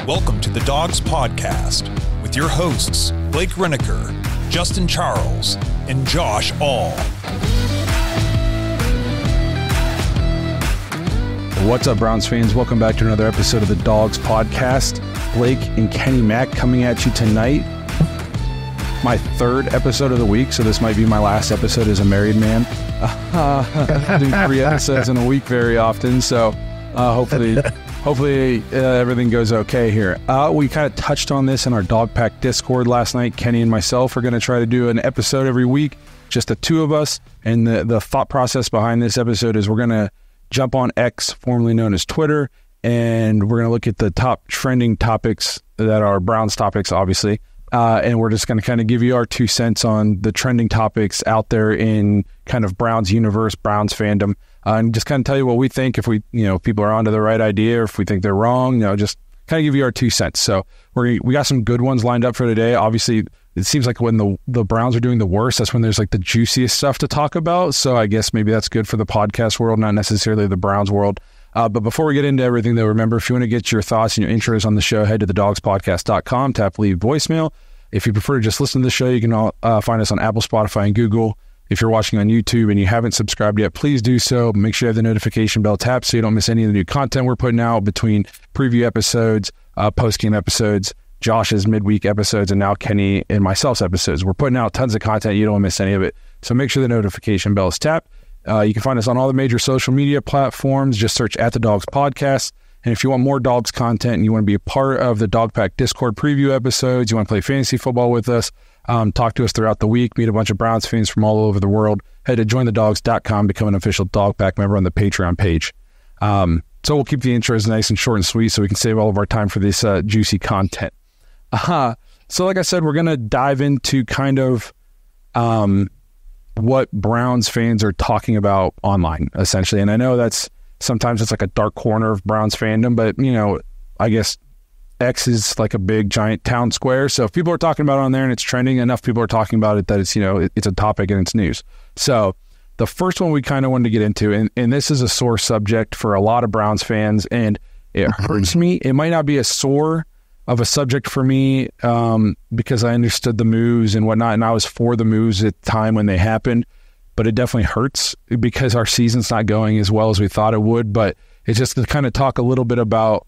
Welcome to the Dawgs Podcast with your hosts, Blake Reneker, Justin Charles, and Josh All. What's up, Browns fans? Welcome back to another episode of the Dawgs Podcast. Blake and Kenny Mack coming at you tonight. My third episode of the week, so this might be my last episode as a married man. I do 3 episodes in a week very often, so hopefully everything goes okay here. We kind of touched on this in our Dog Pack Discord last night. Kenny and myself are going to try to do an episode every week, just the two of us. And the thought process behind this episode is we're going to jump on X, formerly known as Twitter, and we're going to look at the top trending topics that are Browns topics, obviously. And we're just going to kind of give you our 2 cents on the trending topics out there in kind of Browns universe, Browns fandom, and just kind of tell you what we think, if we, people are onto the right idea, or if we think they're wrong, just kind of give you our 2 cents. So we got some good ones lined up for today. Obviously, it seems like when the Browns are doing the worst, that's when there's like the juiciest stuff to talk about. So I guess maybe that's good for the podcast world, not necessarily the Browns world. But before we get into everything, though, remember, if you want to get your thoughts and your intros on the show, head to thedogspodcast.com, tap leave voicemail. If you prefer to just listen to the show, you can find us on Apple, Spotify, and Google. If you're watching on YouTube and you haven't subscribed yet, please do so. Make sure you have the notification bell tapped so you don't miss any of the new content we're putting out between preview episodes, post-game episodes, Josh's midweek episodes, and now Kenny and myself's episodes. We're putting out tons of content. You don't want to miss any of it. So make sure the notification bell is tapped. You can find us on all the major social media platforms. Just search at the Dawgs Podcast. And if you want more Dawgs content and you want to be a part of the Dog Pack Discord preview episodes, you want to play fantasy football with us, talk to us throughout the week, meet a bunch of Browns fans from all over the world, head to jointhedogs.com, become an official Dog Pack member on the Patreon page. So we'll keep the intros nice and short and sweet so we can save all of our time for this juicy content. So like I said, we're going to dive into kind of what Browns fans are talking about online, essentially. And I know that's sometimes it's like a dark corner of Browns fandom, but, I guess X is like a big, giant town square. So if people are talking about it on there and it's trending, enough people are talking about it that it's, it's a topic and it's news. So the first one we kind of wanted to get into, and this is a sore subject for a lot of Browns fans, and it hurts me. It might not be a sore of a subject for me because I understood the moves and whatnot, and I was for the moves at the time when they happened. But it definitely hurts because our season's not going as well as we thought it would. But it's just to kind of talk a little bit about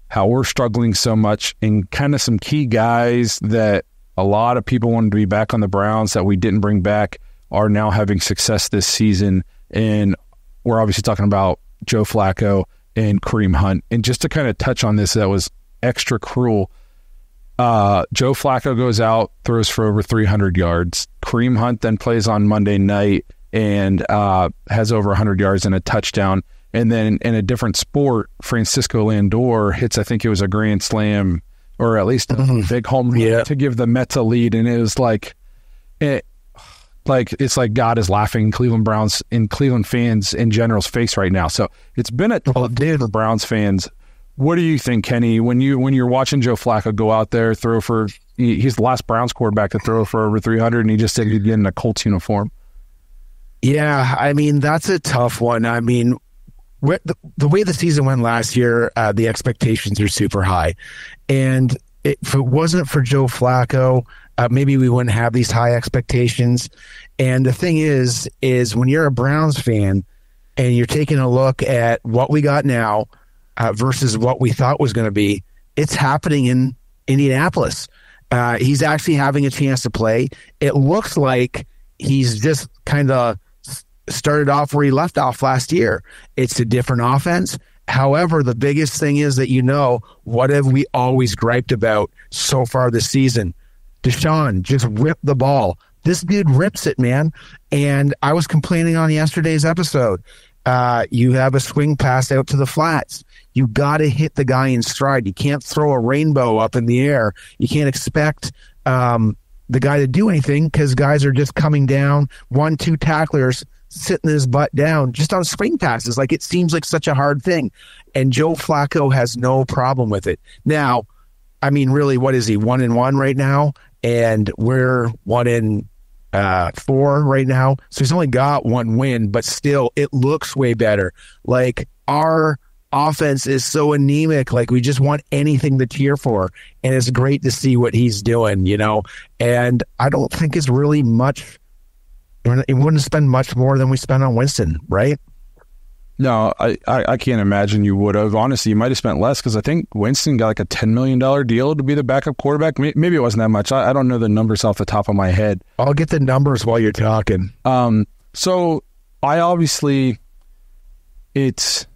how we're struggling so much and kind of some key guys that a lot of people wanted to be back on the Browns that we didn't bring back are now having success this season. And we're obviously talking about Joe Flacco and Kareem Hunt. And just to kind of touch on this, that was extra cruel. Joe Flacco goes out, throws for over 300 yards. Kareem Hunt then plays on Monday night and has over 100 yards and a touchdown. And then in a different sport, Francisco Lindor hits, I think it was a grand slam or at least a big home run to give the Mets a lead. And it was it's like God is laughing in Cleveland Browns and Cleveland fans in general's face right now. So it's been a tough day for Browns fans. What do you think, Kenny, when you're watching Joe Flacco go out there, he's the last Browns quarterback to throw for over 300, and he just said he'd get in a Colts uniform? Yeah, I mean, that's a tough one. I mean, the way the season went last year, the expectations are super high. And if it wasn't for Joe Flacco, maybe we wouldn't have these high expectations. And the thing is when you're a Browns fan and you're taking a look at what we got now, versus what we thought was going to be, it's happening in Indianapolis. He's actually having a chance to play. It looks like he's just kind of started off where he left off last year. It's a different offense. However, the biggest thing is that, what have we always griped about so far this season? Deshaun just ripped the ball. This dude rips it, man. And I was complaining on yesterday's episode. You have a swing pass out to the flats. You got to hit the guy in stride. You can't throw a rainbow up in the air. You can't expect the guy to do anything because guys are just coming down, 1-2 tacklers sitting his butt down just on swing passes. Like, it seems like such a hard thing. And Joe Flacco has no problem with it. Now, I mean, really, what is he, 1-1 right now? And we're 1-4 right now. So he's only got one win, but still, it looks way better. Like, our offense is so anemic. Like, we just want anything to cheer for. And it's great to see what he's doing, And I don't think it's really much. It wouldn't spend much more than we spent on Winston, right? No, I can't imagine you would have. Honestly, you might have spent less because I think Winston got like a $10 million deal to be the backup quarterback. Maybe it wasn't that much. I don't know the numbers off the top of my head. I'll get the numbers while you're talking. So I obviously, it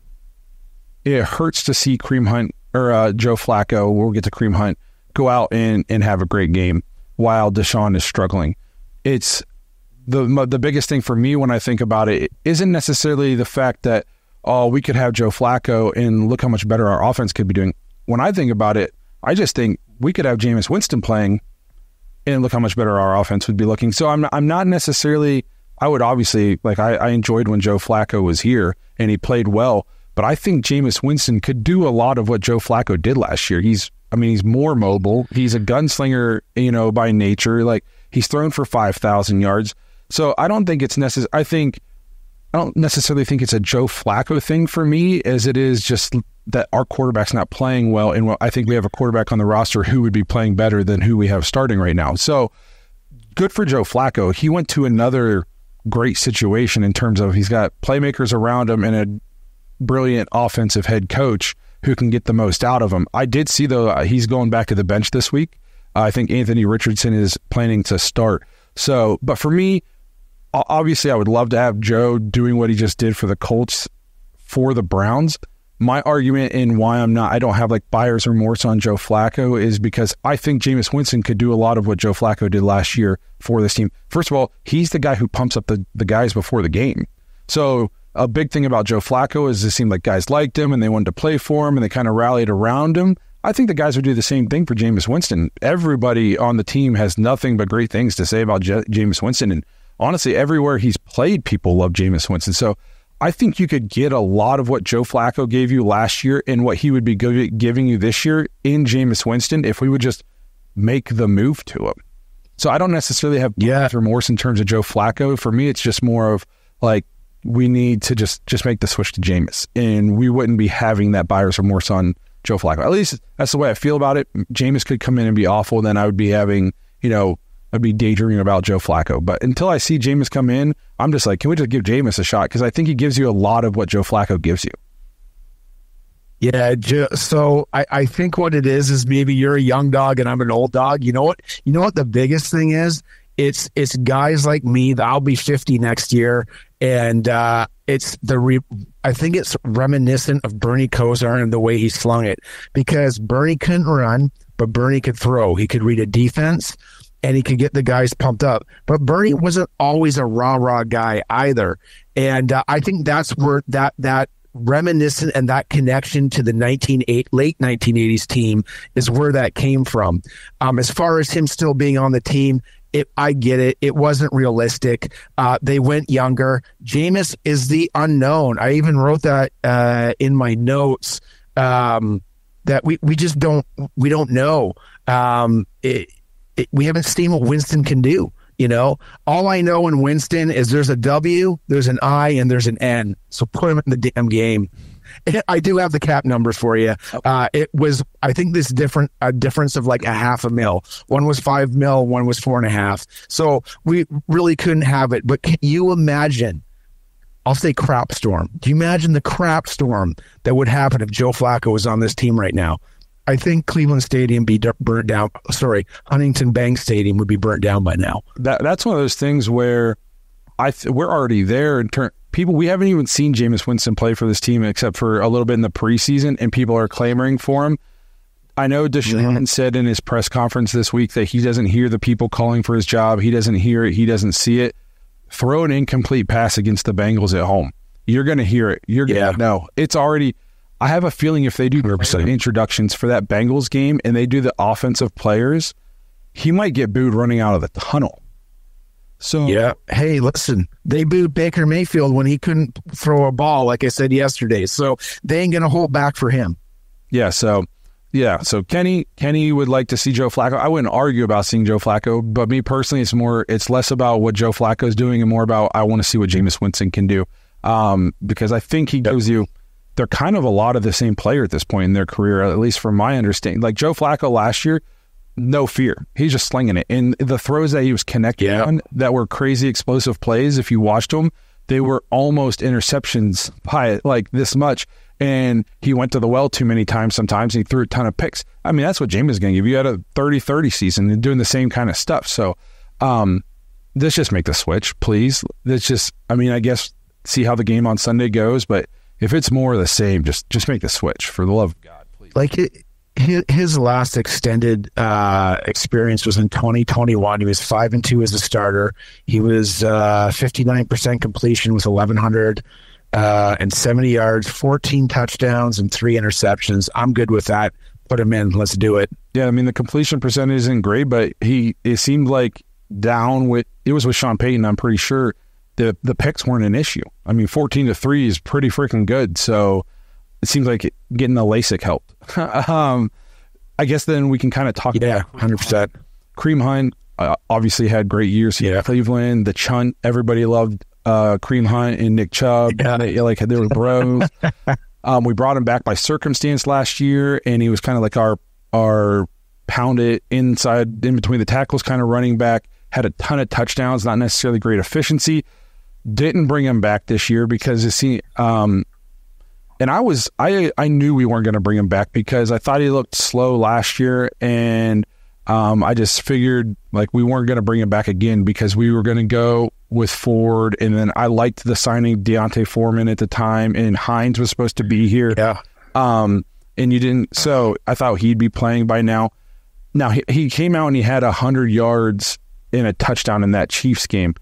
hurts to see Kareem Hunt or Joe Flacco, we'll get to Kareem Hunt, go out and have a great game while Deshaun is struggling. It's the biggest thing for me when I think about it isn't necessarily the fact that, we could have Joe Flacco and look how much better our offense could be doing. When I think about it, I just think we could have Jameis Winston playing and look how much better our offense would be looking. So I'm not necessarily, I would obviously, like I enjoyed when Joe Flacco was here and he played well, but I think Jameis Winston could do a lot of what Joe Flacco did last year. He's more mobile. He's a gunslinger, by nature. Like, he's thrown for 5,000 yards. So I don't think it's necessary. I don't necessarily think it's a Joe Flacco thing for me, as it is just that our quarterback's not playing well. And I think we have a quarterback on the roster who would be playing better than who we have starting right now. So good for Joe Flacco. He went to another great situation in terms of he's got playmakers around him and a brilliant offensive head coach who can get the most out of him. I did see, though, he's going back to the bench this week. I think Anthony Richardson is planning to start. So, but for me, obviously, I would love to have Joe doing what he just did for the Colts for the Browns. My argument and why I don't have like buyer's remorse on Joe Flacco is because I think Jameis Winston could do a lot of what Joe Flacco did last year for this team. First of all, he's the guy who pumps up the guys before the game. So a big thing about Joe Flacco is it seemed like guys liked him and they wanted to play for him and they kind of rallied around him. I think the guys would do the same thing for Jameis Winston. Everybody on the team has nothing but great things to say about Jameis Winston. And honestly, everywhere he's played, people love Jameis Winston. So I think you could get a lot of what Joe Flacco gave you last year and what he would be giving you this year in Jameis Winston if we would just make the move to him. So I don't necessarily have remorse in terms of Joe Flacco. For me, it's just more of like, we need to just make the switch to Jameis, and we wouldn't be having that buyer's remorse on Joe Flacco. At least that's the way I feel about it. Jameis could come in and be awful, then I would be having, I'd be daydreaming about Joe Flacco. But until I see Jameis come in, I'm just like, can we just give Jameis a shot? Because I think he gives you a lot of what Joe Flacco gives you. Yeah, so I think what it is maybe you're a young dog and I'm an old dog. You know what the biggest thing is? It's guys like me that I'll be 50 next year, and I think it's reminiscent of Bernie Kosar and the way he slung it, because Bernie couldn't run, but Bernie could throw. He could read a defense, and he could get the guys pumped up. But Bernie wasn't always a rah-rah guy either, and I think that's where that reminiscent and that connection to the late 1980s team is where that came from. As far as him still being on the team, I get it. It wasn't realistic. They went younger. Jameis is the unknown. I even wrote that in my notes, that we just don't know. We haven't seen what Winston can do. All I know in Winston is there's a W, there's an I, and there's an N. So put him in the damn game. I do have the cap numbers for you. It was, I think, a difference of like $500,000. One was $5 million, one was $4.5 million. So we really couldn't have it. But can you imagine? I'll say crap storm. Do you imagine the crap storm that would happen if Joe Flacco was on this team right now? I think Cleveland Stadium be burnt down. Sorry, Huntington Bank Stadium would be burnt down by now. That's one of those things where we're already there. We haven't even seen Jameis Winston play for this team except for a little bit in the preseason, and people are clamoring for him. I know Deshaun said in his press conference this week that he doesn't hear the people calling for his job. He doesn't hear it. He doesn't see it. Throw an incomplete pass against the Bengals at home. You're going to hear it. You're going to know. It's already... I have a feeling if they do introductions for that Bengals game and they do the offensive players, he might get booed running out of the tunnel. So yeah. Hey, listen, they booed Baker Mayfield when he couldn't throw a ball, like I said yesterday. So they ain't going to hold back for him. Yeah. So Kenny would like to see Joe Flacco. I wouldn't argue about seeing Joe Flacco, but me personally, it's less about what Joe Flacco is doing and more about I want to see what Jameis Winston can do. Because I think he gives you they're kind of a lot of the same player at this point in their career, at least from my understanding. Like Joe Flacco last year, no fear. He's just slinging it. And the throws that he was connecting on that were crazy explosive plays, if you watched them, they were almost interceptions by like this much. And he went to the well too many times sometimes. And he threw a ton of picks. I mean, that's what Jameis going to give you. Had a 30-30 season and doing the same kind of stuff. So let's just make the switch, please. Let's just, I mean, I guess see how the game on Sunday goes. But if it's more of the same, just make the switch for the love of God, please. Like his last extended experience was in 2021. He was 5-2 as a starter. He was 59% completion with 1,100 and 70 yards, 14 touchdowns, and 3 interceptions. I'm good with that. Put him in. Let's do it. Yeah, I mean, the completion percentage isn't great, but it seemed like it was with Sean Payton, I'm pretty sure the picks weren't an issue. I mean, 14-3 is pretty freaking good. So it seems like getting the LASIK helped. I guess then we can kind of talk. Yeah, 100%. Kareem Hunt obviously had great years here at Cleveland. The Chunt, everybody loved Kareem Hunt and Nick Chubb. Yeah. They were bros. We brought him back by circumstance last year, and he was kind of like our pound it inside, in between the tackles kind of running back. Had a ton of touchdowns, not necessarily great efficiency. Didn't bring him back this year because and I knew we weren't going to bring him back because I thought he looked slow last year, and I just figured like we weren't going to bring him back again because we were going to go with Ford, and then I liked the signing Deontay Foreman at the time, and Hines was supposed to be here. Yeah. And you didn't, so I thought he'd be playing by now. Now he came out and he had 100 yards and a touchdown in that Chiefs game.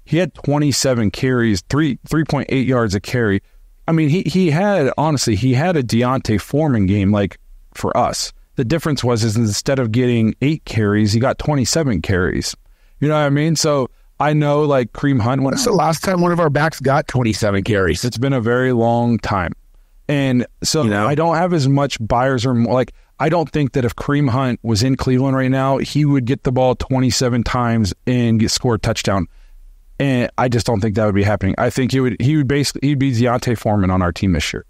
He had 27 carries, 3.8 yards a carry. I mean, he had a Deontay Foreman game like for us. The difference was instead of getting 8 carries, he got 27 carries. You know what I mean? So I know like Kareem Hunt. When's the last time one of our backs got 27 carries? It's been a very long time. And so I don't have as much buyers or more, like I don't think that if Kareem Hunt was in Cleveland right now, he would get the ball 27 times and score a touchdown. And I just don't think that would be happening. I think he'd be Deontay Foreman on our team this year.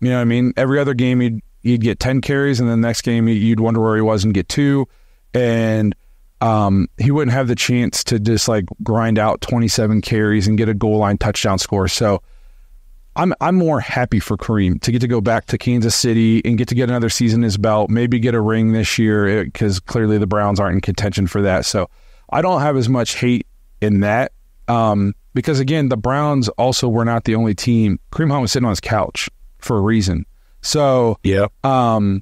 You know what I mean? Every other game he'd get 10 carries, and the next game you'd wonder where he was and get 2. And he wouldn't have the chance to just like grind out 27 carries and get a goal line touchdown score. So I'm more happy for Kareem to get to go back to Kansas City and get another season in his belt, maybe get a ring this year because clearly the Browns aren't in contention for that. So I don't have as much hate in that because, again, the Browns also were not the only team. Kareem Hunt was sitting on his couch for a reason. So yeah, I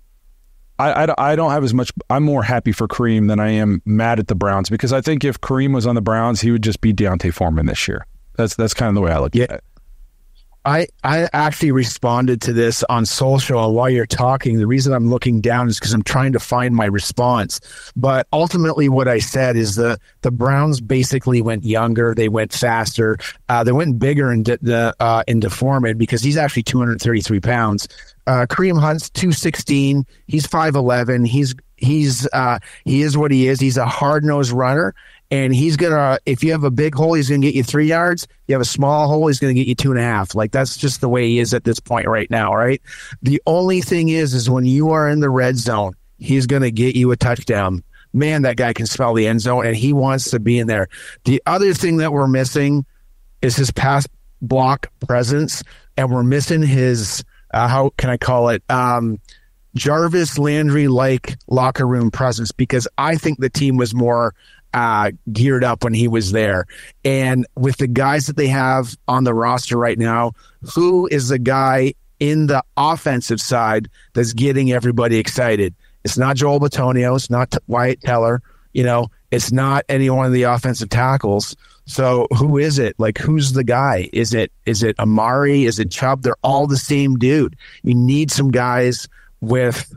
don't have as much. I'm more happy for Kareem than I am mad at the Browns because I think if Kareem was on the Browns, he would just be Deontay Foreman this year. That's kind of the way I look at it. I actually responded to this on social, and while you're talking, the reason I'm looking down is because I'm trying to find my response. But ultimately what I said is the Browns basically went younger, they went faster, they went bigger into Foreman because he's actually 233 pounds. Kareem Hunt's 216, he's 5'11", he is what he is. He's a hard-nosed runner. And he's going to, if you have a big hole, he's going to get you 3 yards. You have a small hole, he's going to get you 2.5. Like, that's just the way he is at this point right now, right? The only thing is when you are in the red zone, he's going to get you a touchdown. Man, that guy can smell the end zone, and he wants to be in there. The other thing that we're missing is his pass block presence, and we're missing his, how can I call it, Jarvis Landry-like locker room presence, because I think the team was more geared up when he was there. And with the guys that they have on the roster right now, who is the guy in the offensive side that's getting everybody excited? It's not Joel Bitonio. It's not Wyatt Teller. It's not any one of the offensive tackles. So who is it? Like, who's the guy? Is it Amari? Is it Chubb? They're all the same dude. You need some guys with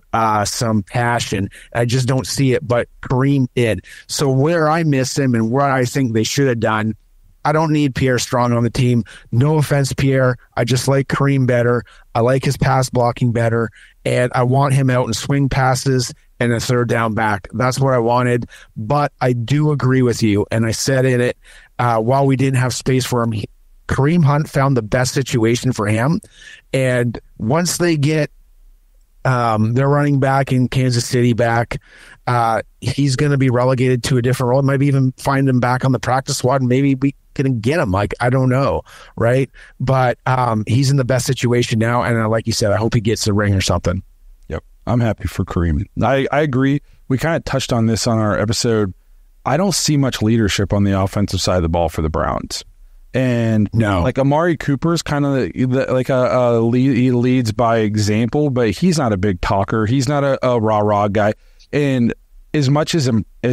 some passion. I just don't see it, but Kareem did. So where I miss him and what I think they should have done, I don't need Pierre Strong on the team. No offense, Pierre. I just like Kareem better. I like his pass blocking better, and I want him out in swing passes and a third down back. That's what I wanted, but I do agree with you, and I said in it, while we didn't have space for him, Kareem Hunt found the best situation for him. And once they get their running back in Kansas City back, he's going to be relegated to a different role. Maybe even find him back on the practice squad, and maybe we can get him. Like, I don't know, right? But he's in the best situation now, and like you said, I hope he gets a ring or something. Yep, I'm happy for Kareem. I agree. We kind of touched on this on our episode. I don't see much leadership on the offensive side of the ball for the Browns. And no, like Amari Cooper's kind of like a lead, he leads by example, but he's not a big talker. He's not a rah-rah guy. And as much as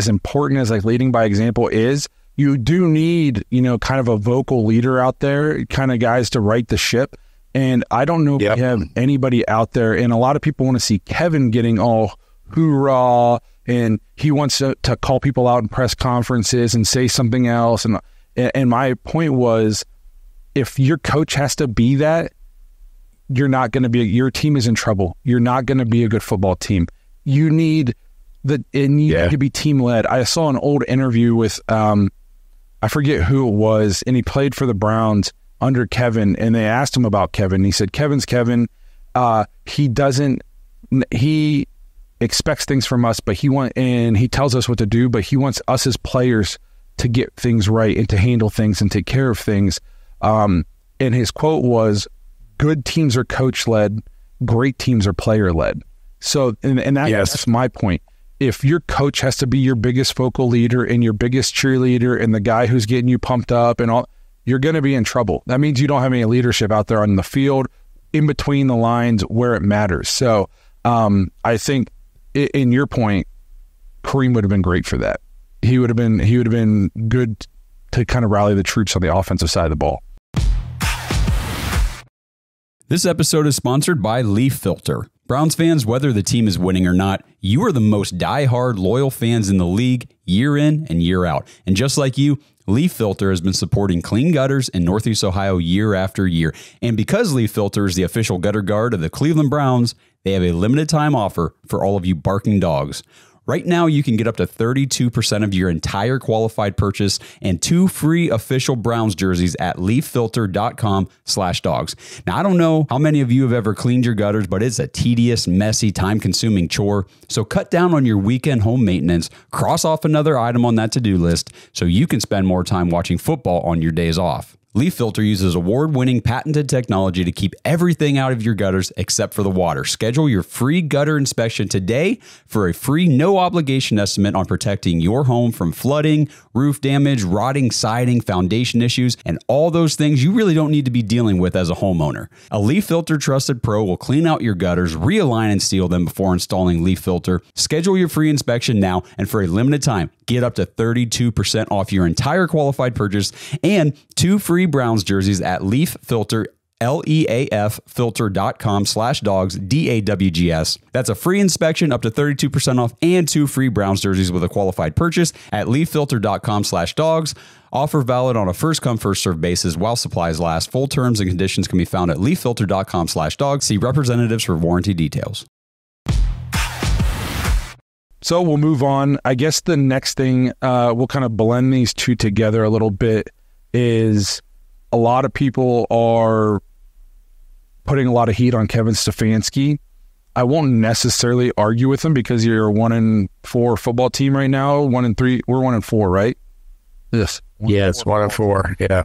important as like leading by example is, you do need, kind of a vocal leader out there, kind of guys to right the ship. And I don't know if we have anybody out there. And a lot of people want to see Kevin getting all hoorah, and he wants to call people out in press conferences and say something else. And my point was, if your coach has to be that, you're not going to be, your team is in trouble. You're not going to be a good football team. You need to be team led. I saw an old interview with, I forget who it was, and he played for the Browns under Kevin, and they asked him about Kevin. He said, Kevin's Kevin. He expects things from us, but he tells us what to do, but he wants us as players to get things right and to handle things and take care of things. And his quote was, good teams are coach-led, great teams are player-led. So, and that's my point. If your coach has to be your biggest focal leader and your biggest cheerleader and the guy who's getting you pumped up and all, you're going to be in trouble. That means you don't have any leadership out there on the field, in between the lines where it matters. So I think in your point, Kareem would have been great for that. He would have been good to kind of rally the troops on the offensive side of the ball. This episode is sponsored by Leaf Filter. Browns fans, whether the team is winning or not, you are the most diehard, loyal fans in the league, year in and year out. And just like you, Leaf Filter has been supporting clean gutters in Northeast Ohio year after year. And because Leaf Filter is the official gutter guard of the Cleveland Browns, they have a limited time offer for all of you barking dogs. Right now, you can get up to 32% of your entire qualified purchase and 2 free official Browns jerseys at leaffilter.com/dogs. Now, I don't know how many of you have ever cleaned your gutters, but it's a tedious, messy, time-consuming chore. So cut down on your weekend home maintenance, cross off another item on that to-do list so you can spend more time watching football on your days off. Leaf Filter uses award-winning patented technology to keep everything out of your gutters except for the water. Schedule your free gutter inspection today for a free no-obligation estimate on protecting your home from flooding, roof damage, rotting siding, foundation issues, and all those things you really don't need to be dealing with as a homeowner. A Leaf Filter trusted pro will clean out your gutters, realign and seal them before installing Leaf Filter. Schedule your free inspection now, and for a limited time, get up to 32% off your entire qualified purchase and 2 free Browns jerseys at Leaf Filter, leaffilter.com/dogs, DAWGS. That's a free inspection, up to 32% off, and 2 free Browns jerseys with a qualified purchase at leaffilter.com/dogs. Offer valid on a first-come, first-served basis while supplies last. Full terms and conditions can be found at leaffilter.com/dogs. See representatives for warranty details. So we'll move on. I guess the next thing, we'll kind of blend these two together a little bit, is a lot of people are putting a lot of heat on Kevin Stefanski. I won't necessarily argue with him because you're a 1-4 football team right now. 1-3, we're 1-4, right? Yes. Yeah, it's 1-4. Yeah.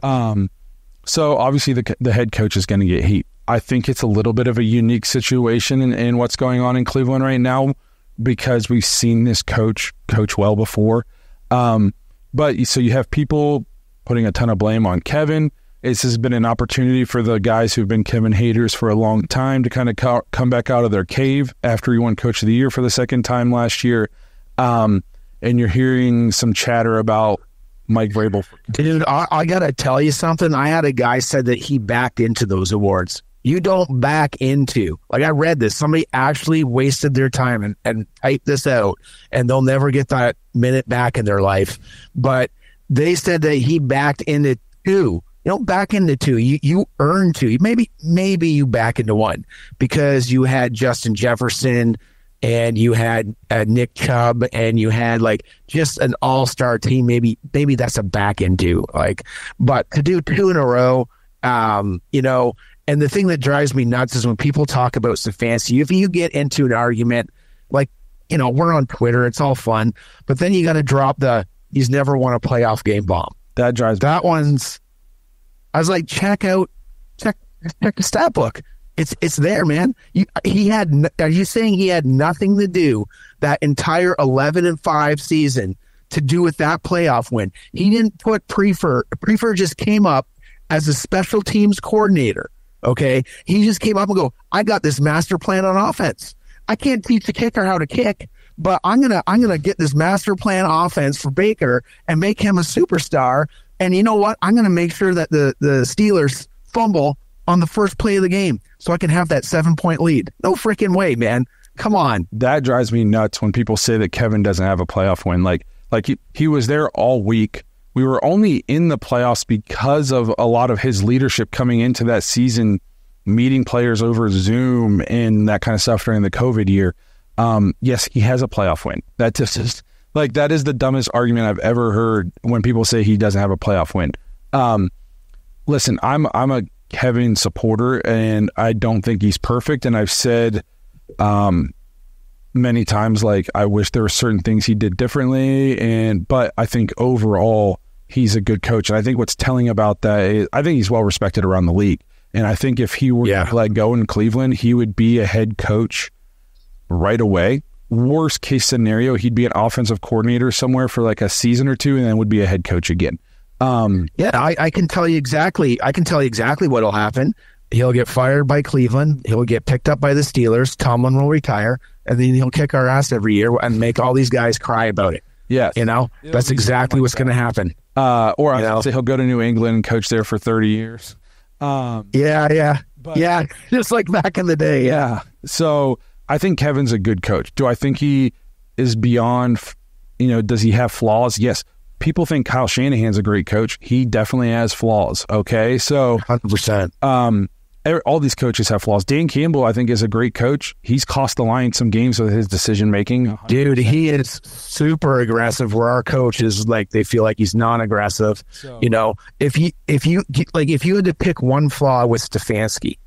So obviously the head coach is going to get heat. I think it's a little bit of a unique situation in what's going on in Cleveland right now, because we've seen this coach well before. But so you have people putting a ton of blame on Kevin. This has been an opportunity for the guys who've been Kevin haters for a long time to kind of come back out of their cave after he won Coach of the Year for the second time last year. And you're hearing some chatter about Mike Vrabel. Dude, I got to tell you something. I had a guy said that he backed into those awards. You don't back into. Like, I read this. Somebody actually wasted their time and typed this out, and they'll never get that minute back in their life. But they said that he backed into 2. You don't back into 2. You earn 2. Maybe you back into 1 because you had Justin Jefferson and you had Nick Chubb and you had like just an all-star team. Maybe that's a back into, like, but to do 2 in a row You know, and the thing that drives me nuts is when people talk about Stefanski. If you get into an argument, like, you know, we're on Twitter, it's all fun, but then you got to drop he's never won a playoff game bomb. That drives that one's. I was like, check the stat book. It's there, man. Are you saying he had nothing to do that entire 11-5 season to do with that playoff win? He didn't put Prefer. Prefer just came up as a special teams coordinator. Okay, he just came up and go, I got this master plan on offense. I can't teach the kicker how to kick, but I'm gonna get this master plan offense for Baker and make him a superstar. And you know what? I'm gonna make sure that the Steelers fumble on the first play of the game so I can have that 7-point lead. No freaking way, man. Come on. That drives me nuts when people say that Kevin doesn't have a playoff win. Like he was there all week. We were only in the playoffs because of a lot of his leadership coming into that season, meeting players over Zoom and that kind of stuff during the COVID year. Yes, he has a playoff win. That just is like, that is the dumbest argument I've ever heard when people say he doesn't have a playoff win. Listen, I'm a Kevin supporter, and I don't think he's perfect. And I've said many times, like, I wish there were certain things he did differently. But I think overall he's a good coach. And I think what's telling about that is I think he's well respected around the league. And I think if he were to let go in Cleveland, he would be a head coach right away. Worst case scenario, he'd be an offensive coordinator somewhere for like a season or two, and then would be a head coach again. I can tell you exactly. I can tell you exactly what'll happen. He'll get fired by Cleveland. He'll get picked up by the Steelers. Tomlin will retire, and then he'll kick our ass every year and make all these guys cry about it. Yeah, you know, that's exactly what's going to happen. Or I'll say he'll go to New England and coach there for 30 years. Just like back in the day. Yeah. So I think Kevin's a good coach. Do I think he is beyond? You know, does he have flaws? Yes. People think Kyle Shanahan's a great coach. He definitely has flaws. Okay, so 100%. All these coaches have flaws. Dan Campbell, I think, is a great coach. He's cost the Lions some games with his decision making. Dude, he is super aggressive. Where our coach is like, they feel like he's non-aggressive. So, you know, if you had to pick one flaw with Stefanski,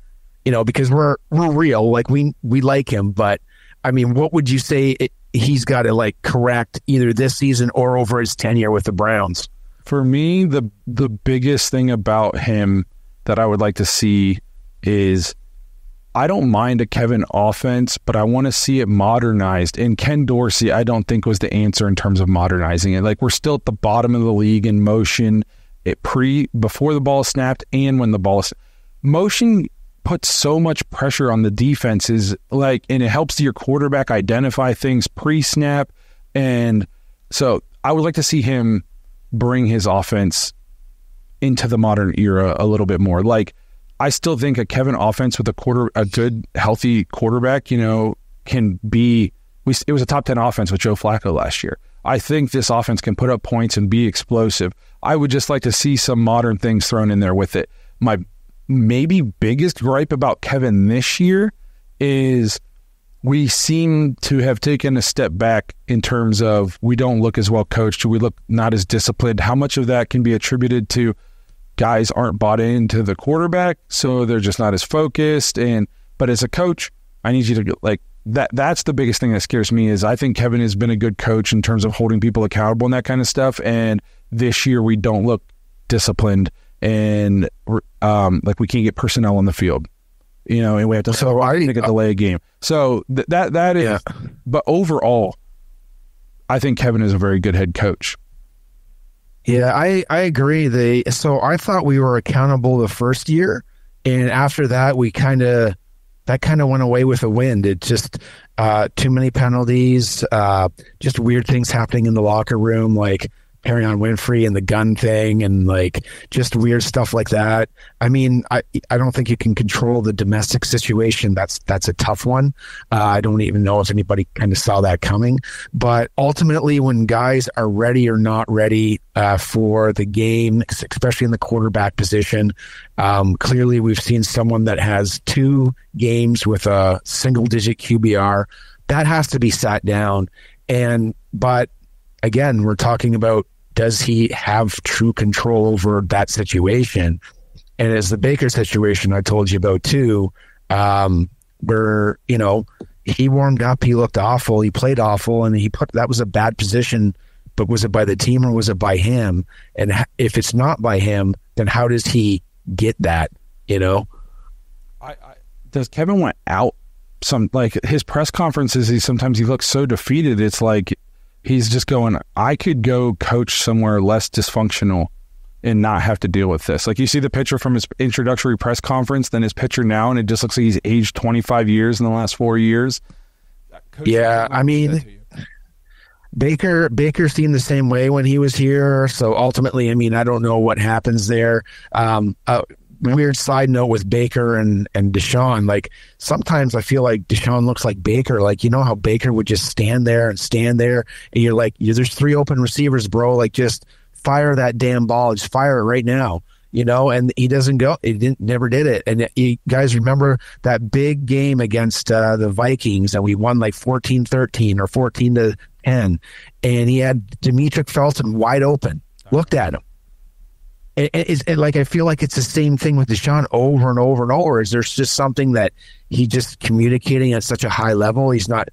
you know, because we're real, like we like him, but I mean, what would you say he's got to like correct either this season or over his tenure with the Browns? For me, the biggest thing about him that I would like to see is I don't mind a Kevin offense, but I want to see it modernized. And Ken Dorsey, I don't think was the answer in terms of modernizing it. Like, we're still at the bottom of the league in motion, before the ball is snapped and when the ball is motion puts so much pressure on the defenses, like, and it helps your quarterback identify things pre-snap. And so I would like to see him bring his offense into the modern era a little bit more. Like, I still think a Kevin offense with a good, healthy quarterback, you know, can be. It was a top 10 offense with Joe Flacco last year. I think this offense can put up points and be explosive. I would just like to see some modern things thrown in there with it. My maybe biggest gripe about Kevin this year is we seem to have taken a step back in terms of we don't look as well coached. We look not as disciplined. How much of that can be attributed to guys aren't bought into the quarterback, so they're just not as focused? But as a coach, I need you to like that. That's the biggest thing that scares me. Is I think Kevin has been a good coach in terms of holding people accountable and that kind of stuff. And this year we don't look disciplined, and like we can't get personnel on the field, you know, and we have to get a delay a game. So that is. Yeah. But overall, I think Kevin is a very good head coach. Yeah, I agree. So I thought we were accountable the first year, and after that, that kind of went away with the wind. It just too many penalties, just weird things happening in the locker room, like Perry on Winfrey and the gun thing, and like just weird stuff like that. I mean, I don't think you can control the domestic situation. That's a tough one. I don't even know if anybody kind of saw that coming. But ultimately, when guys are ready or not ready for the game, especially in the quarterback position, clearly we've seen someone that has 2 games with a single-digit QBR. That has to be sat down. But again, we're talking about, does he have true control over that situation? And it's the Baker situation I told you about too, where, you know, he warmed up, he looked awful, he played awful, and that was a bad position. But was it by the team or was it by him? And if it's not by him, then how does he get that? You know, does Kevin went out like his press conferences? Sometimes he looks so defeated. It's like he's just going, I could go coach somewhere less dysfunctional and not have to deal with this. Like you see the picture from his introductory press conference, then his picture now, and it just looks like he's aged 25 years in the last 4 years. Yeah, I mean, Baker seemed the same way when he was here. So ultimately, I mean, I don't know what happens there. Weird side note with Baker and Deshaun. Like sometimes I feel like Deshaun looks like Baker. Like, you know how Baker would just stand there, and you're like, there's 3 open receivers, bro. Like just fire that damn ball. Just fire it right now. You know, and he doesn't go. He never did it. And you guys remember that big game against the Vikings, and we won like 14-13 or 14-10, and he had Demetric Felton wide open. Looked at him. And like I feel like it's the same thing with Deshaun over and over and over. Is there's just something that he just communicating at such a high level? He's not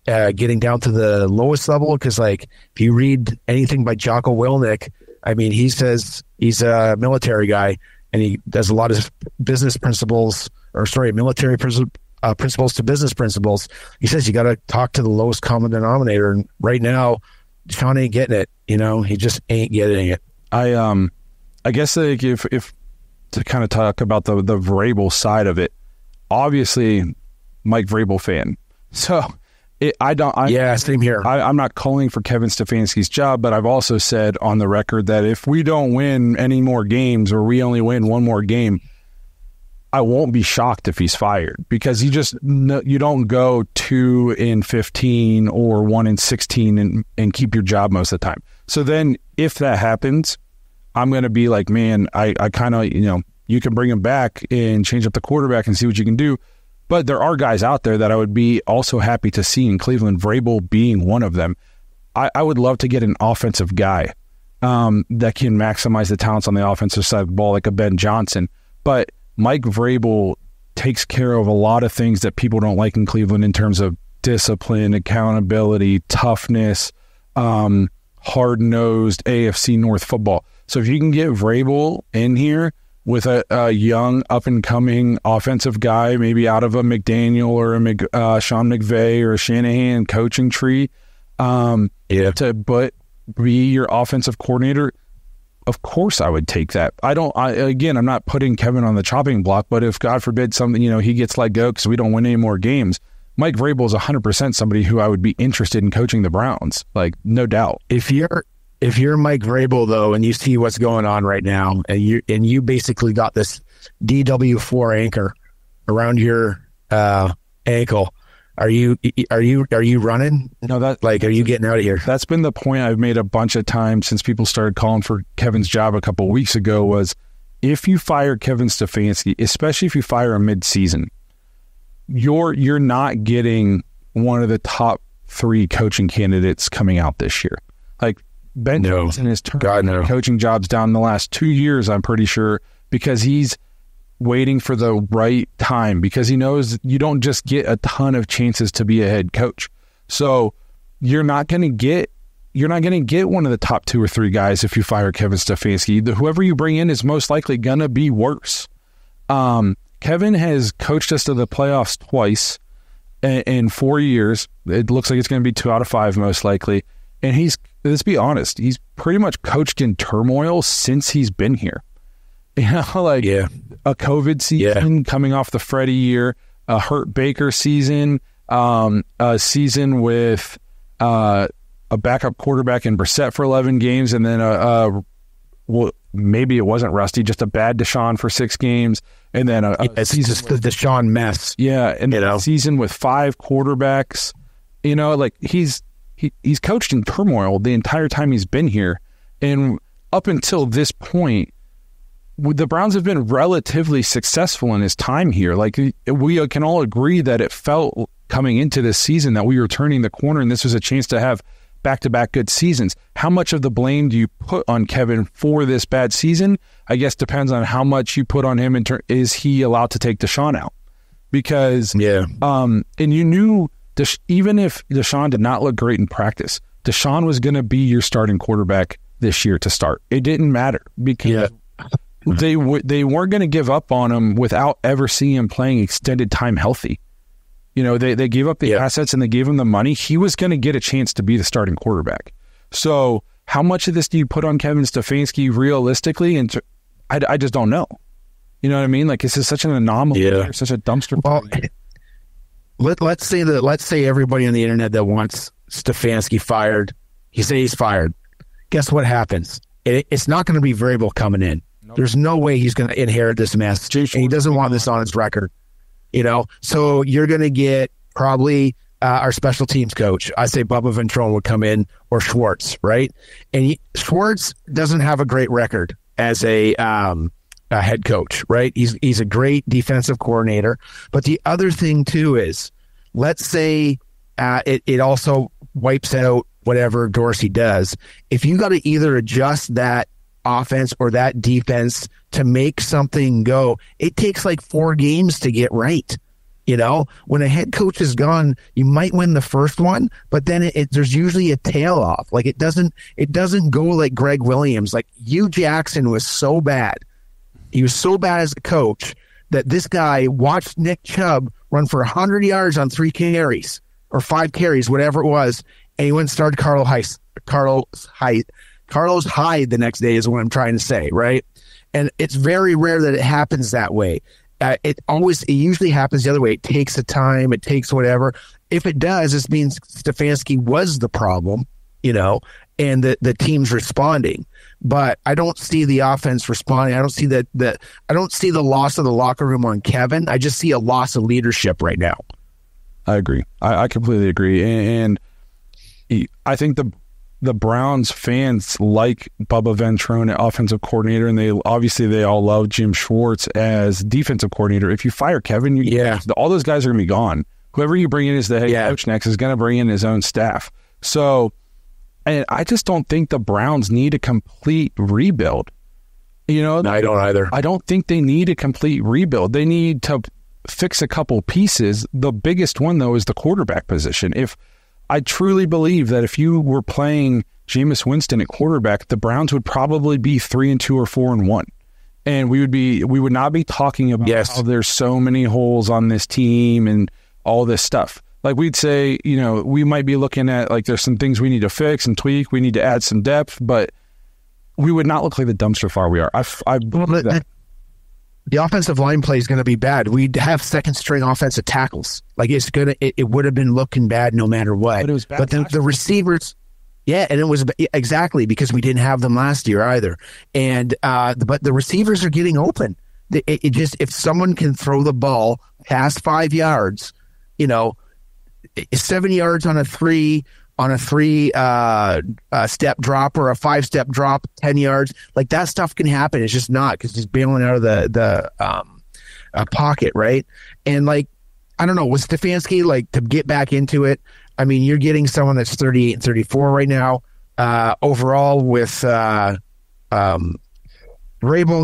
getting down to the lowest level, because like if you read anything by Jocko Willink, I mean, he says he's a military guy, and he does a lot of military principles to business principles. He says you got to talk to the lowest common denominator, and right now Deshaun ain't getting it. You know, he just ain't getting it. I guess like if to kind of talk about the Vrabel side of it, obviously Mike Vrabel fan. So same here. I'm not calling for Kevin Stefanski's job, but I've also said on the record that if we don't win any more games, or we only win one more game, I won't be shocked if he's fired, because you don't go 2-15 or 1-16 and keep your job most of the time. So then if that happens, I'm going to be like, man, I kind of, you know, you can bring him back and change up the quarterback and see what you can do. But there are guys out there that I would be also happy to see in Cleveland, Vrabel being one of them. I would love to get an offensive guy that can maximize the talents on the offensive side of the ball, like a Ben Johnson. But Mike Vrabel takes care of a lot of things that people don't like in Cleveland in terms of discipline, accountability, toughness, hard-nosed AFC North football. So if you can get Vrabel in here with a young, up-and-coming offensive guy, maybe out of a McDaniel or a Sean McVay or a Shanahan coaching tree, to be your offensive coordinator, of course I would take that. I'm not putting Kevin on the chopping block, but if, God forbid, something, you know, he gets let go because we don't win any more games, Mike Vrabel is 100% somebody who I would be interested in coaching the Browns, like, no doubt. If you're Mike Vrabel, though, and you see what's going on right now, and you basically got this DW4 anchor around your ankle, are you running? No, are you getting out of here? That's been the point I've made a bunch of times since people started calling for Kevin's job a couple of weeks ago. Was if you fire Kevin Stefanski, especially if you fire him mid-season, you're not getting one of the top 3 coaching candidates coming out this year. Like, Ben Johnson has turned coaching jobs down in the last 2 years, I'm pretty sure, because he's waiting for the right time, because he knows you don't just get a ton of chances to be a head coach. So you're not going to get one of the top 2 or 3 guys if you fire Kevin Stefanski. Whoever you bring in is most likely going to be worse. Kevin has coached us to the playoffs twice in 4 years. It looks like it's going to be 2 out of 5 most likely. And let's be honest, he's pretty much coached in turmoil since he's been here. You know, a COVID season coming off the Freddie year, a hurt Baker season, a season with a backup quarterback in Brissett for 11 games, and then maybe it wasn't Rusty, just a bad Deshaun for 6 games, and then it's just the Deshaun mess. Yeah, and a season with 5 quarterbacks. You know, like he's coached in turmoil the entire time he's been here, and up until this point, the Browns have been relatively successful in his time here. Like, we can all agree that it felt coming into this season that we were turning the corner, and this was a chance to have back-to-back good seasons. How much of the blame do you put on Kevin for this bad season? I guess depends on how much you put on him. Is he allowed to take Deshaun out? Because, and you knew, even if Deshaun did not look great in practice, Deshaun was going to be your starting quarterback this year to start. It didn't matter because they weren't going to give up on him without ever seeing him playing extended time healthy. You know, they gave up the assets and they gave him the money. He was going to get a chance to be the starting quarterback. So how much of this do you put on Kevin Stefanski realistically? And I just don't know. You know what I mean? Like, this is such an anomaly, such a dumpster. Well, let's say everybody on the internet that wants Stefanski fired, you say he's fired. Guess what happens? It's not going to be variable coming in. Nope. There's no way he's going to inherit this mess, and he doesn't want this on his record. You know, so you're going to get probably our special teams coach. I say Bubba Ventrone would come in, or Schwartz, right? And Schwartz doesn't have a great record as a head coach, right? He's a great defensive coordinator. But the other thing too is, let's say it also wipes out whatever Dorsey does. If you got to either adjust that offense or that defense to make something go, it takes like 4 games to get right. You know, when a head coach is gone, you might win the first one, but then there's usually a tail off. Like it doesn't go like Greg Williams. Like Hugh Jackson was so bad. He was so bad as a coach that this guy watched Nick Chubb run for 100 yards on 3 carries or 5 carries, whatever it was, and he went and started Carlos Hyde the next day is what I'm trying to say, right? And it's very rare that it happens that way. It usually happens the other way. It takes a time, it takes whatever. If it does, this means Stefanski was the problem, you know, and the team's responding. But I don't see the offense responding. I don't see I don't see the loss of the locker room on Kevin. I just see a loss of leadership right now. I agree. I completely agree. And I think the Browns fans like Bubba Ventrone, offensive coordinator, and they all love Jim Schwartz as defensive coordinator. If you fire Kevin, all those guys are going to be gone. Whoever you bring in as the head coach next is going to bring in his own staff. So, and I just don't think the Browns need a complete rebuild. You know, no, I don't either. I don't think they need a complete rebuild. They need to fix a couple pieces. The biggest one, though, is the quarterback position. I truly believe that if you were playing Jameis Winston at quarterback, the Browns would probably be 3-2 or 4-1. And we would not be talking about how there's so many holes on this team and all this stuff. Like we'd say, you know, we might be looking at like there's some things we need to fix and tweak. We need to add some depth, but we would not look like the dumpster fire we are. I believe that. The offensive line play is going to be bad. We'd have second string offensive tackles. Like it would have been looking bad no matter what. But it was bad. But the receivers, and it was exactly because we didn't have them last year either. And but the receivers are getting open. It just, if someone can throw the ball past 5 yards, you know, 7 yards on a three step drop or a 5-step drop, 10 yards, like that stuff can happen. It's just not, because he's bailing out of the pocket, right? And like, I don't know, with Stefanski, like to get back into it, I mean, you're getting someone that's 38 and 34 right now. Overall with Vrabel,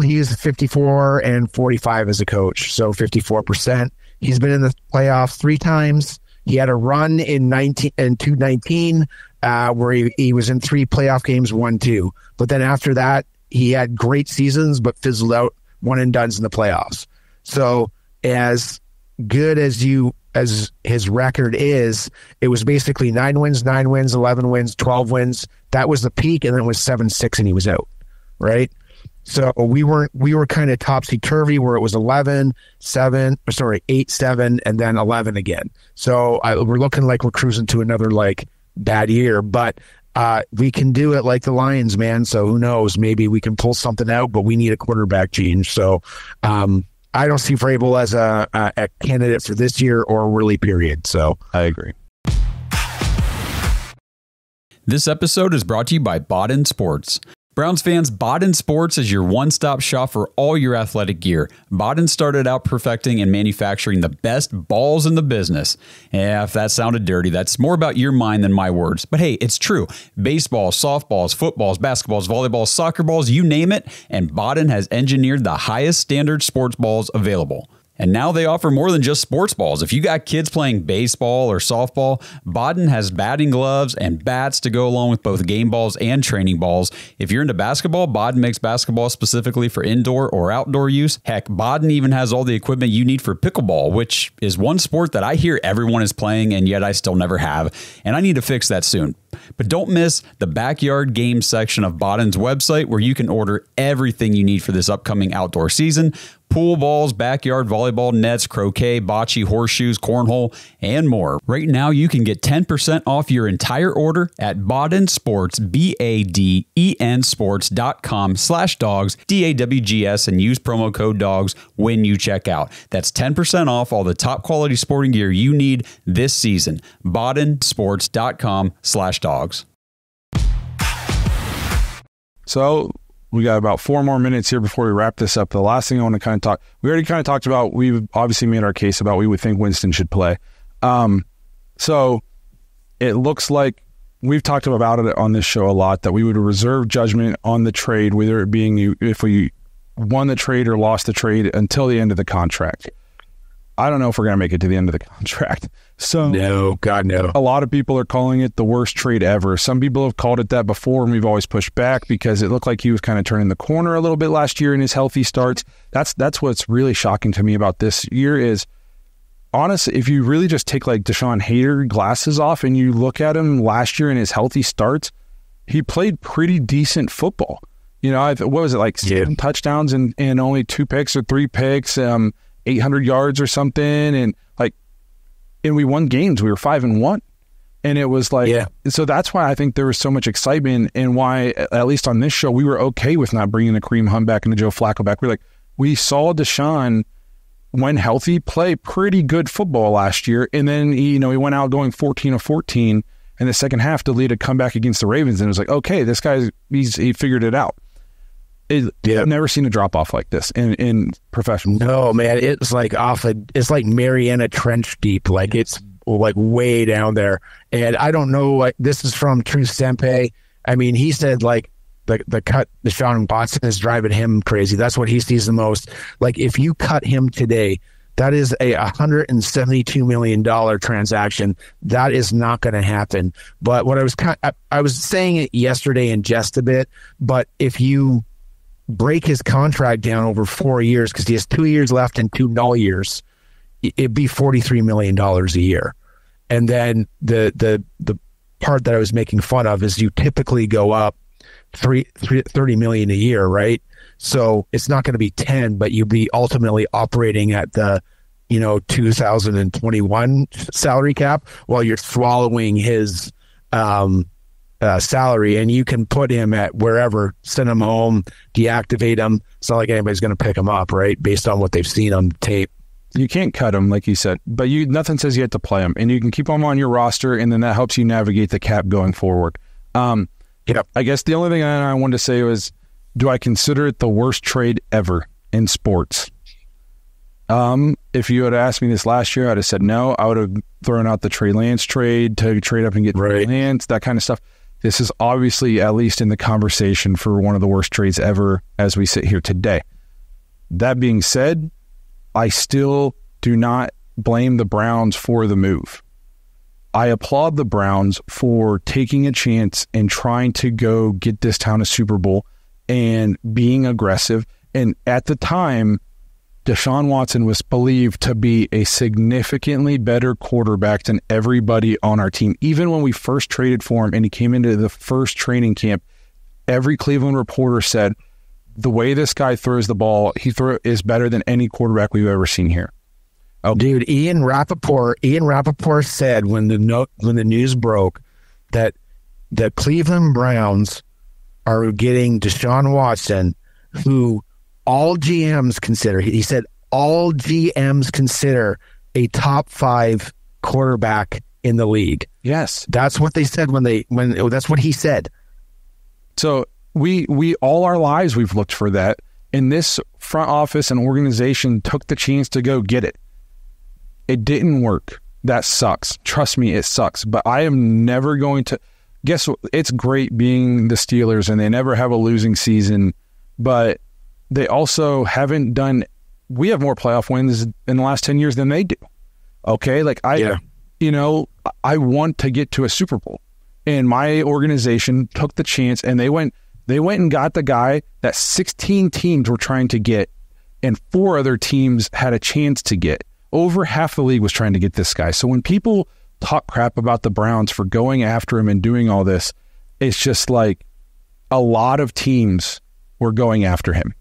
he's 54 and 45 as a coach, so 54%. He's been in the playoffs 3 times. He had a run in 2019 where he was in 3 playoff games, won 2. But then after that, he had great seasons, but fizzled out, one and dones in the playoffs. So as good as his record is, it was basically 9 wins, 11 wins, 12 wins. That was the peak, and then it was 7-6, and he was out, right? So we were kind of topsy-turvy where it was 8-7, and then 11 again. So we're looking like we're cruising to another like bad year, but we can do it like the Lions, man. So who knows? Maybe we can pull something out, but we need a quarterback change. So I don't see Vrabel as a candidate for this year or really period. So I agree. This episode is brought to you by Bodden Sports. Browns fans, Bodden Sports is your one-stop shop for all your athletic gear. Bodden started out perfecting and manufacturing the best balls in the business. Yeah, if that sounded dirty, that's more about your mind than my words. But hey, it's true. Baseballs, softballs, footballs, basketballs, volleyballs, soccer balls, you name it, and Bodden has engineered the highest standard sports balls available. And now they offer more than just sports balls. If you got kids playing baseball or softball, Bodden has batting gloves and bats to go along with both game balls and training balls. If you're into basketball, Bodden makes basketball specifically for indoor or outdoor use. Heck, Bodden even has all the equipment you need for pickleball, which is one sport that I hear everyone is playing and yet I still never have. And I need to fix that soon. But don't miss the backyard games section of Bodden's website where you can order everything you need for this upcoming outdoor season. Pool balls, backyard volleyball nets, croquet, bocce, horseshoes, cornhole, and more. Right now, you can get 10% off your entire order at Bodden Sports, BADEN Sports.com/dogs, DAWGS, and use promo code DOGS when you check out. That's 10% off all the top quality sporting gear you need this season. BoddenSports.com/dogs. So we got about 4 more minutes here before we wrap this up. The last thing I want to kind of talk, we already kind of talked about, we've obviously made our case about we would think Winston should play. So it looks like we've talked about it on this show a lot, that we would reserve judgment on the trade, whether it being if we won the trade or lost the trade until the end of the contract. I don't know if we're going to make it to the end of the contract. So No, God, no. a lot of people are calling it the worst trade ever. Some people have called it that before, and we've always pushed back because it looked like he was kind of turning the corner a little bit last year in his healthy starts. That's what's really shocking to me about this year is, honestly, if you really just take like Deshaun Hader glasses off and you look at him last year in his healthy starts, he played pretty decent football. You know, what was it, like 7 touchdowns and only 2 picks or 3 picks, 800 yards or something, and we won games. We were 5-1, and it was like, so that's why I think there was so much excitement, and why, at least on this show, we were okay with not bringing the Kareem Hunt back and the Joe Flacco back. We're like, we saw Deshaun, when healthy, play pretty good football last year, and then he went out going 14-14 in the second half to lead a comeback against the Ravens, and it was like, okay, this guy, he figured it out. I've never seen a drop off like this in professional. No, man, it's like it's like Mariana Trench deep. Like it's like way down there. And I don't know, like this is from True Sempe. I mean, he said like the cut Deshaun Watson is driving him crazy. That's what he sees the most. Like if you cut him today, that is a $172 million transaction. That is not going to happen. But what I was saying it yesterday in jest a bit, but if you break his contract down over 4 years, because he has 2 years left and 2 null years, it'd be $43 million a year. And then the part that I was making fun of is you typically go up $30 million a year, right? So it's not going to be 10, but you'll be ultimately operating at the 2021 salary cap while you're swallowing his salary, and you can put him at wherever, send him home, deactivate him. It's not like anybody's going to pick him up, right? Based on what they've seen on the tape. You can't cut him, like you said, but nothing says you have to play him, and you can keep him on your roster, and then that helps you navigate the cap going forward. I guess the only thing I wanted to say was, do I consider it the worst trade ever in sports? If you had asked me this last year, I'd have said no. I would have thrown out the Trey Lance trade to trade up and get Trey Lance, that kind of stuff. This is obviously at least in the conversation for one of the worst trades ever as we sit here today. That being said, I still do not blame the Browns for the move. I applaud the Browns for taking a chance and trying to go get this town a Super Bowl and being aggressive. And at the time, Deshaun Watson was believed to be a significantly better quarterback than everybody on our team. Even when we first traded for him and he came into the first training camp, every Cleveland reporter said, the way this guy throws the ball, is better than any quarterback we've ever seen here. Oh, dude, Ian Rappaport said when the news broke that the Cleveland Browns are getting Deshaun Watson, who all GMs consider, he said all GMs consider a top 5 quarterback in the league. Yes. That's what they said when that's what he said. So we all our lives we've looked for that, and this front office and organization took the chance to go get it. It didn't work. That sucks. Trust me, it sucks. But I am never going to guess what? It's great being the Steelers, and they never have a losing season, but they also haven't done. We have more playoff wins in the last 10 years than they do. Okay, like I want to get to a Super Bowl, and my organization took the chance, and they went and got the guy that 16 teams were trying to get, and 4 other teams had a chance to get. Over half the league was trying to get this guy. So when people talk crap about the Browns for going after him and doing all this, it's just like a lot of teams were going after him.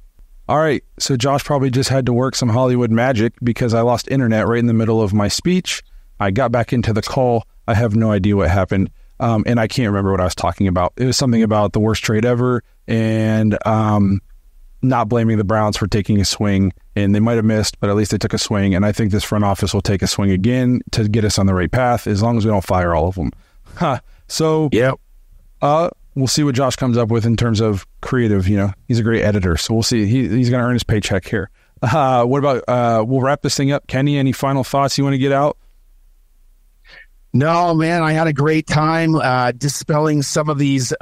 All right, so Josh probably just had to work some Hollywood magic because I lost internet right in the middle of my speech. I got back into the call. I have no idea what happened, and I can't remember what I was talking about. It was something about the worst trade ever and not blaming the Browns for taking a swing, and they might have missed, but at least they took a swing, and I think this front office will take a swing again to get us on the right path as long as we don't fire all of them. So, yep. We'll see what Josh comes up with in terms of creative. He's a great editor, so we'll see. He's going to earn his paycheck here. What about, we'll wrap this thing up. Kenny, any final thoughts you want to get out? No, man, I had a great time dispelling some of these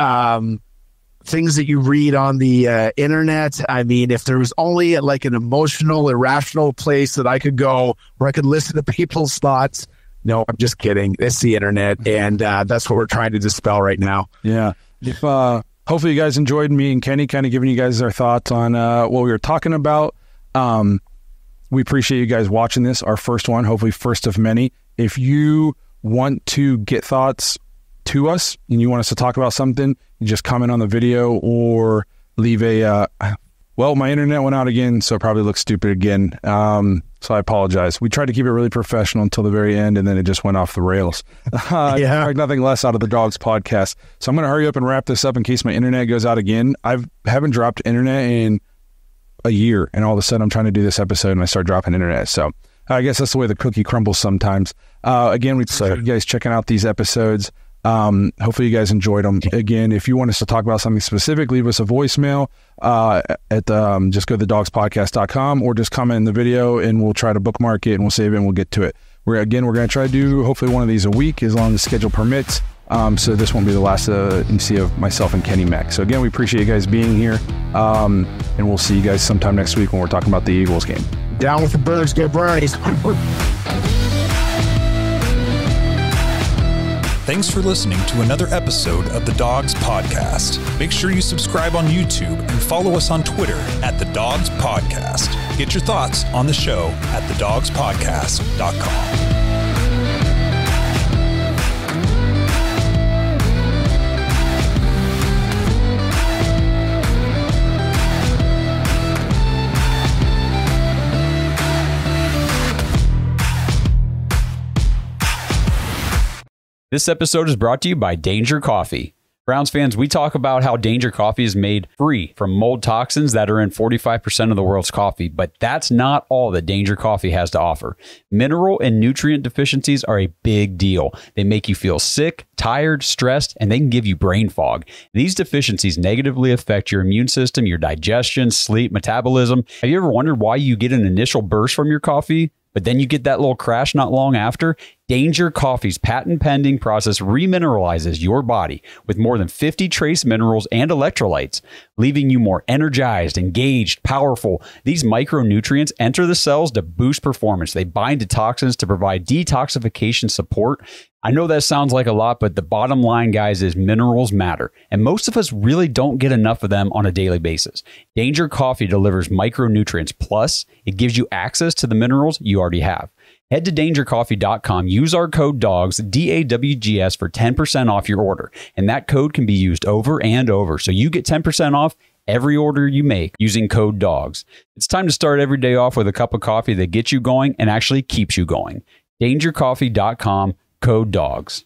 things that you read on the internet. I mean, if there was only like an emotional, irrational place that I could go where I could listen to people's thoughts. No, I'm just kidding. It's the internet, and that's what we're trying to dispel right now. Yeah. If hopefully you guys enjoyed me and Kenny kind of giving you guys our thoughts on what we were talking about. We appreciate you guys watching this, our first one, hopefully first of many. If you want to get thoughts to us and you want us to talk about something, you just comment on the video or leave a my internet went out again, so it probably looks stupid again. So I apologize. We tried to keep it really professional until the very end, and then it just went off the rails. Expect nothing less out of the Dawgs podcast. So I'm going to hurry up and wrap this up in case my internet goes out again. I haven't dropped internet in a year, and all of a sudden I'm trying to do this episode and I start dropping internet. So I guess that's the way the cookie crumbles sometimes. Again, we appreciate you guys checking out these episodes. Hopefully you guys enjoyed them. Again, if you want us to talk about something specific, leave us a voicemail at just go to thedawgspodcast.com or just comment in the video and we'll try to bookmark it and we'll save it and we'll get to it. We're going to try to do hopefully one of these a week as long as the schedule permits. So this won't be the last you see of myself and Kenny Mack. So again, we appreciate you guys being here. And we'll see you guys sometime next week when we're talking about the Eagles game. Down with the birds, get brownies. Thanks for listening to another episode of the Dawgs Podcast. Make sure you subscribe on YouTube and follow us on Twitter at the Dawgs Podcast. Get your thoughts on the show at thedawgspodcast.com. This episode is brought to you by Danger Coffee. Browns fans, we talk about how Danger Coffee is made free from mold toxins that are in 45% of the world's coffee, but that's not all that Danger Coffee has to offer. Mineral and nutrient deficiencies are a big deal. They make you feel sick, tired, stressed, and they can give you brain fog. These deficiencies negatively affect your immune system, your digestion, sleep, metabolism. Have you ever wondered why you get an initial burst from your coffee, but then you get that little crash not long after? Danger Coffee's patent-pending process remineralizes your body with more than 50 trace minerals and electrolytes, leaving you more energized, engaged, powerful. These micronutrients enter the cells to boost performance. They bind to toxins to provide detoxification support. I know that sounds like a lot, but the bottom line, guys, is minerals matter, and most of us really don't get enough of them on a daily basis. Danger Coffee delivers micronutrients, plus it gives you access to the minerals you already have. Head to dangercoffee.com, use our code DAWGS, DAWGS, for 10% off your order, and that code can be used over and over, so you get 10% off every order you make using code DAWGS. It's time to start every day off with a cup of coffee that gets you going and actually keeps you going. dangercoffee.com, code DAWGS.